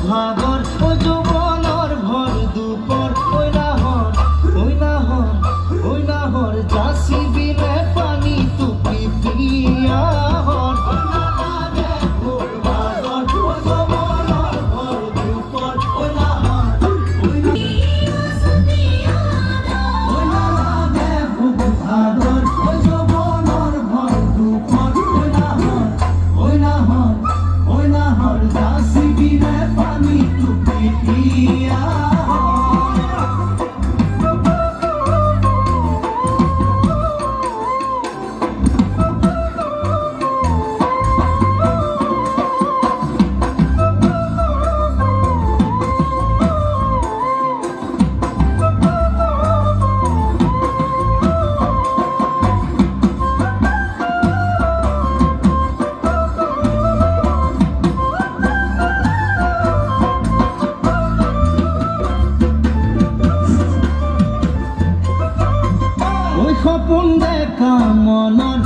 ভাগৰ ও যৌবনৰ ভৰ দুপৰ ওই নাহৰ যাচি বিলে পানী টুপি পিয়াহৰ সপোন দেখা মনত